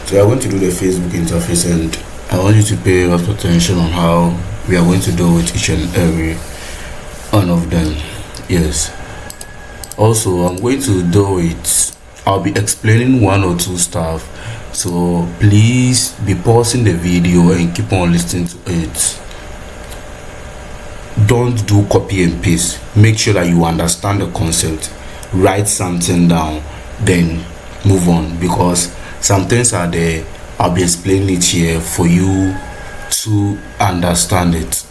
So we are going to do the Facebook interface, and I want you to pay a lot of attention on how we are going to do with each and every one of them. Yes. Also, I'm going to do it. I'll be explaining one or two stuff, so please be pausing the video and keep on listening to it. Don't do copy and paste. Make sure that you understand the concept. Write something down, then move on, because some things are there. I'll be explaining it here for you to understand it.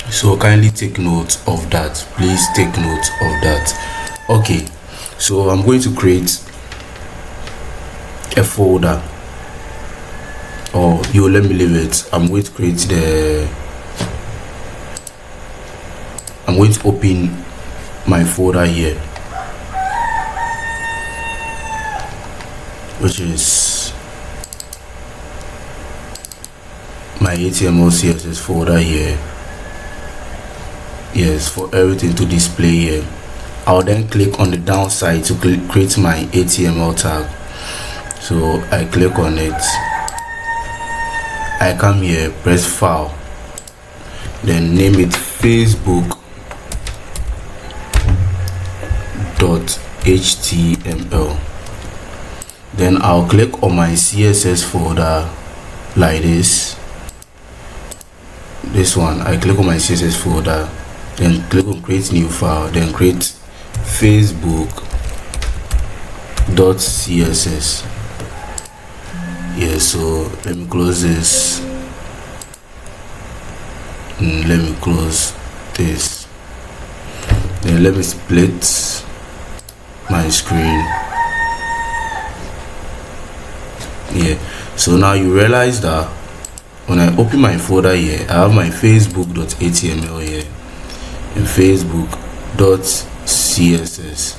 So kindly take note of that. Please take note of that. Okay, so I'm going to create a folder, or you let me leave it. I'm going to open my folder here, which is my HTML CSS folder here. Yes, for everything to display here. I'll then click on the downside to create my HTML tag. So I click on it, I come here, press file, then name it Facebook.html. Then I'll click on my CSS folder like this one. I click on my CSS folder, then click on create new file, then create facebook.css. Yeah, so let me close this. Let me close this. Then let me split my screen. Yeah, so now you realize that when I open my folder here, I have my facebook.html here and facebook.css.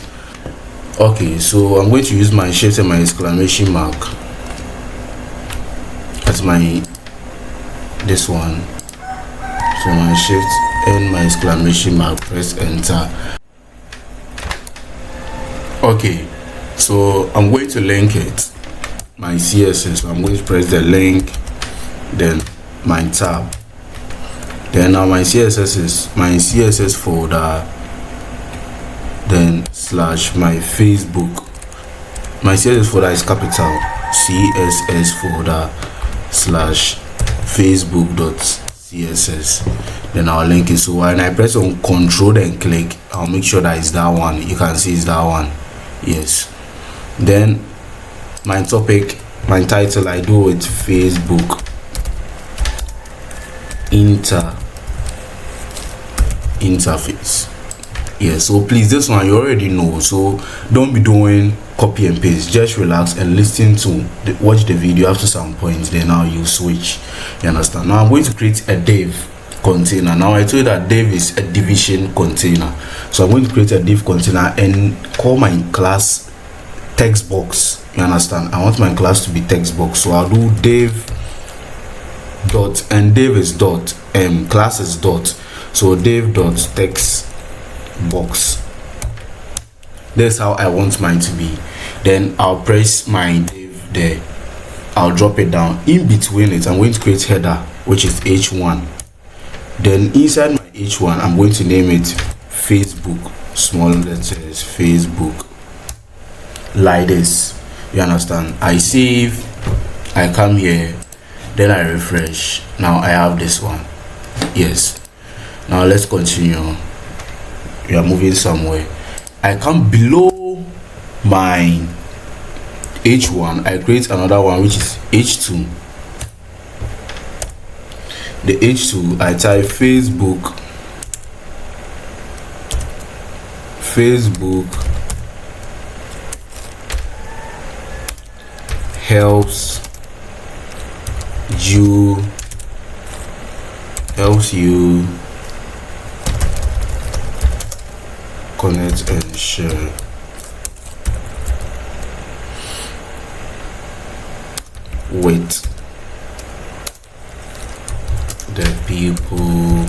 Okay, so I'm going to use my shift and my exclamation mark as this one. So my shift and my exclamation mark, press enter. Okay, so I'm going to link it, my CSS. So I'm going to press the link, then my tab. Then now my CSS is my CSS folder, then slash my Facebook. My CSS folder is capital CSS folder slash facebook.css. Then I'll link it. So when I press on control and click, I'll make sure that it's that one. You can see it's that one. Yes. Then my topic, my title, I do with Facebook interface. Yeah, so please, this one you already know, so don't be doing copy and paste. Just relax and listen to watch the video up to some points, then now you switch. You understand? Now I'm going to create a div container. Now I told you that div is a division container, so I'm going to create a div container and call my class text box. You understand? I want my class to be text box, so I'll do div dot, and div is dot, class is dot, so div dot text box. That's how I want mine to be. Then I'll press my div there, I'll drop it down. In between it, I'm going to create header, which is h1. Then inside my h1, I'm going to name it Facebook, small letters, Facebook, like this. You understand? I save, I come here, then I refresh. Now I have this one. Yes. Now let's continue. We are moving somewhere. I come below my h1, I create another one, which is h2. The h2, I type Facebook helps you connect and share. With the people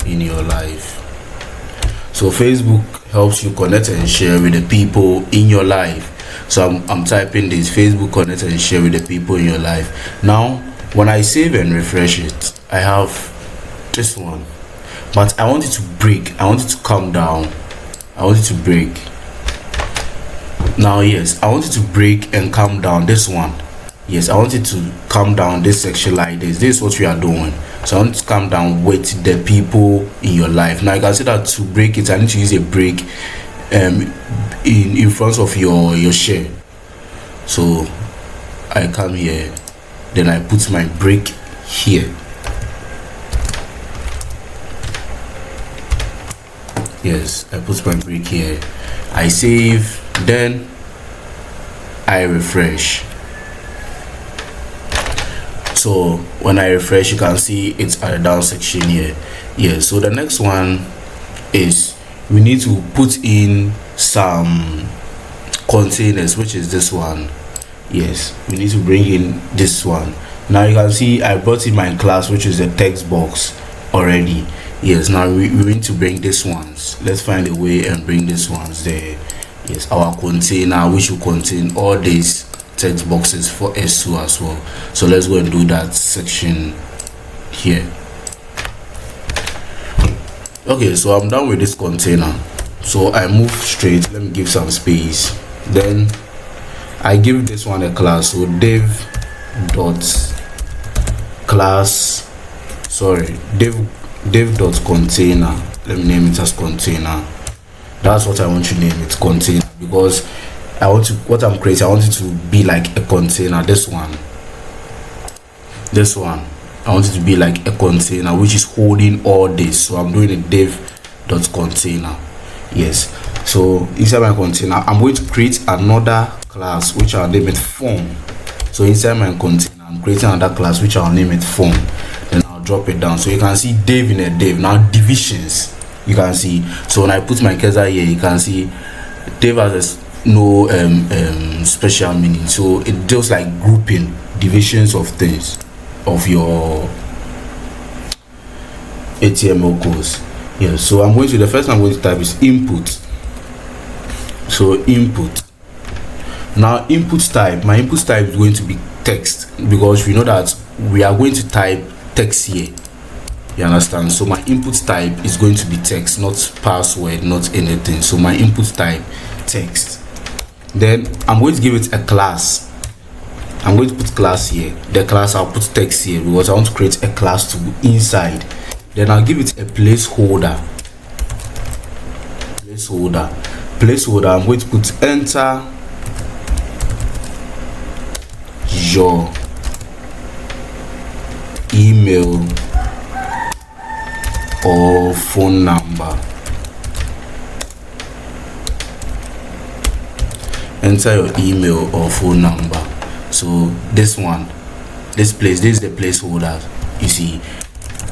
in your life. So Facebook helps you connect and share with the people in your life. So I'm typing this: Facebook connect and share with the people in your life. Now when I save and refresh it, I have this one, but I want it to break. I want it to come down. I want it to break. Now yes, I want it to break and come down. This one, yes, I want it to come down this section like this. This is what we are doing. So I want it to come down with the people in your life. Now you can see that to break it, I need to use a break in front of your share. So I come here, then I put my break here. Yes, I put my break here. I save, then I refresh. So when I refresh, you can see it's at the down section here. Yes, so the next one is we need to put in some containers, which is this one. Yes, we need to bring in this one. Now you can see I brought in my class, which is the text box already. Yes, now we need to bring these ones. Let's find a way and bring these ones there. Yes, our container, which will contain all these text boxes for S2 as well. So let's go and do that section here. Okay, so I'm done with this container. So I move straight. Let me give some space. Then I give this one a class. So div dot class, div dot container. Let me name it as container. That's what I want to name it, container, because I want to, what I'm creating, I want it to be like a container. This one I want it to be like a container which is holding all this. So I'm doing a div dot container. Yes, so inside my container I'm going to create another class which I'll name it form. So inside my container I'm creating another class which I'll name it form. Then I'll drop it down. So you can see div in a div. Now divisions, you can see. So when I put my cursor here, you can see div has no special meaning. So it just like grouping divisions of things of your HTML codes. Yeah, so I'm going to, the first one I'm going to type is input. So input. Now input type, my input type is going to be text, because we know that we are going to type text here. You understand? So my input type is going to be text, not password, not anything. So my input type text. Then I'm going to give it a class. I'm going to put class here. The class, I'll put text here because I want to create a class to inside. Then I'll give it a placeholder. Placeholder. I'm going to put enter your email or phone number. Enter your email or phone number. So this one, this is the placeholder. You see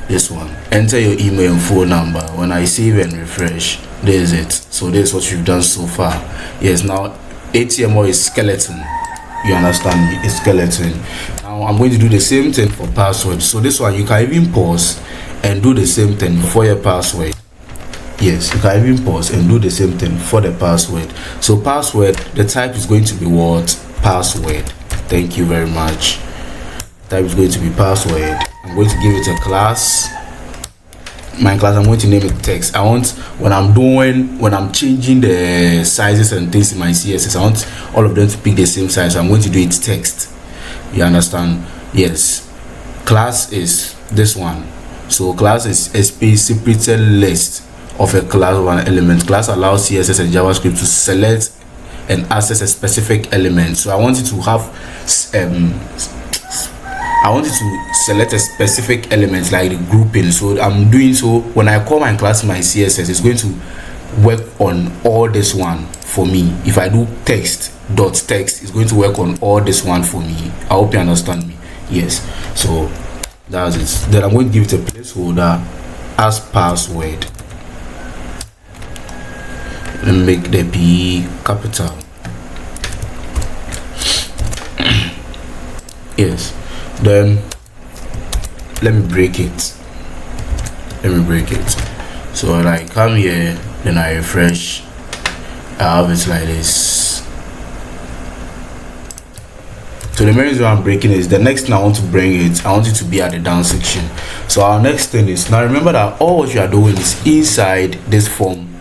this one, enter your email and phone number. When I save and refresh, there's it. So this is what we've done so far. Yes, now HTML is skeleton. You understand me? It's skeleton. Now I'm going to do the same thing for password. So this one you can even pause and do the same thing for your password. Yes, you can even pause and do the same thing for the password. So password, the type is going to be what? Password. Thank you very much. Type is going to be password. I'm going to give it a class. My class, I'm going to name it text. I want, when I'm changing the sizes and things in my CSS, I want all of them to pick the same size. So I'm going to do it text. You understand? Yes. Class is this one. So class is a space separated list of a class of an element. Class allows CSS and JavaScript to select and access a specific element. So I want it to have I want it to select a specific element like the grouping. So I'm doing so when I call my class my CSS, it's going to work on all this one for me. If I do text dot text, it's going to work on all this one for me. I hope you understand me. Yes, so that's it. Then I'm going to give it a placeholder as password. Let me make the P capital. Yes, then let me break it. So when I come here, then I refresh, I have it like this. So the main reason I'm breaking is the next thing I want to bring it, I want it to be at the down section. So our next thing is, now remember that all what you are doing is inside this form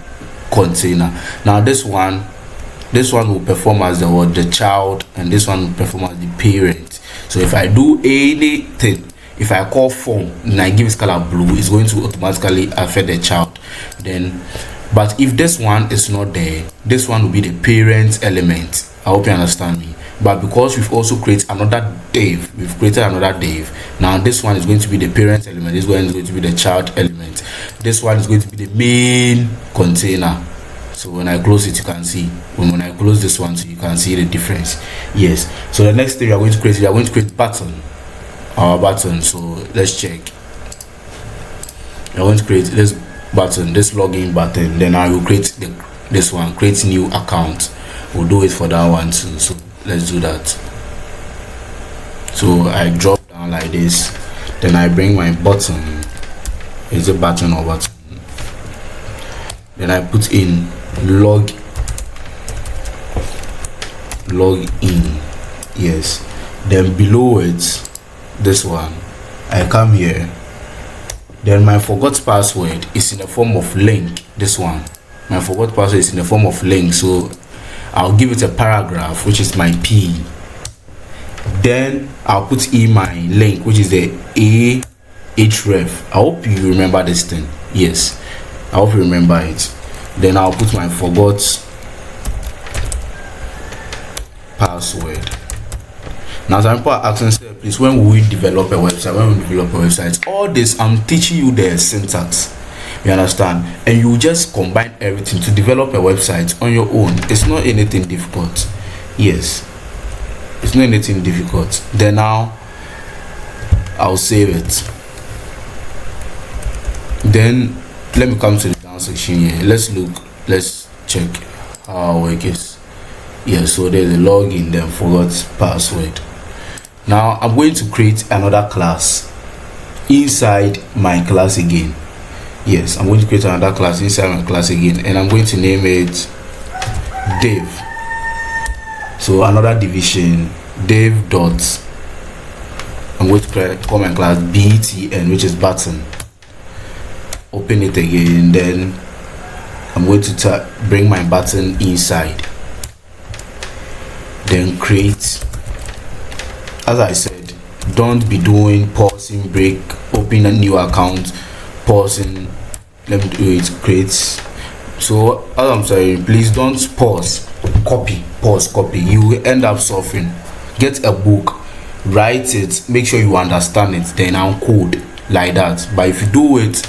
container. Now this one will perform as the child, and this one will perform as the parent. So if I do anything, if I call form and I give it color blue, it's going to automatically affect the child. Then, but if this one is not there, this one will be the parent element. I hope you understand me. But because we've also created another div, now this one is going to be the parent element, this one is going to be the child element, this one is going to be the main container. So when I close it, you can see, when I close this one, so you can see the difference. Yes. So the next thing we are going to create, button, our button. So let's check. I'm going to create this button, this login button. Then I will create this one, create new account. We'll do it for that one too. So let's do that. So I drop down like this, then I bring my button. Is it button or button? Then I put in log in. Yes. Then below it, this one, I come here. Then my forgot password is in the form of link. This one, my forgot password is in the form of link. So I'll give it a paragraph, which is my P. Then I'll put in my link, which is the href. I hope you remember this thing. Yes, I hope you remember it. Then I'll put my forgot password. Now some people are asking, please, when will we develop a website? All this I'm teaching you the syntax. You understand? And you just combine everything to develop a website on your own. It's not anything difficult. Yes, it's not anything difficult. Then now I'll save it. Then let me come to the down section here. Let's check how our work is. Yeah, so there's a login, then forgot password. Now I'm going to create another class inside my class again. Yes, I'm going to create another class inside my class again, and I'm going to name it div. So another division, div dot, I'm going to call my class btn, which is button. Open it again, then I'm going to bring my button inside, then create. As I said, don't be doing pausing, break, open a new account, pausing. Let me do it, create. So as I'm saying, please don't pause, copy. You will end up suffering. Get a book, write it, make sure you understand it, then I'll code like that. But if you do it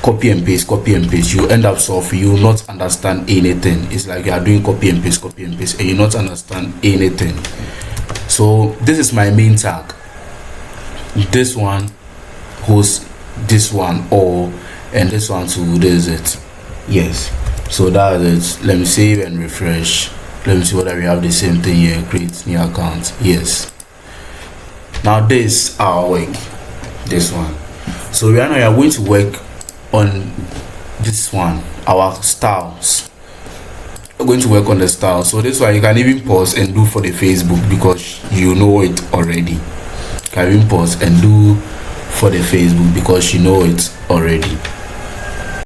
copy and paste, you end up suffering. You will not understand anything. It's like you are doing copy and paste, and you not understand anything. So this is my main tag. This one hosts this one, and this one too. This is it. Yes. So that is it. Let me save and refresh. Let me see whether we have the same thing here. Create new account. Yes. Now this our work. This one. So right now we are going to work on this one, our styles. We're going to work on the style. So this one you can even pause and do for the Facebook because you know it already. You can even pause and do for the Facebook because you know it already.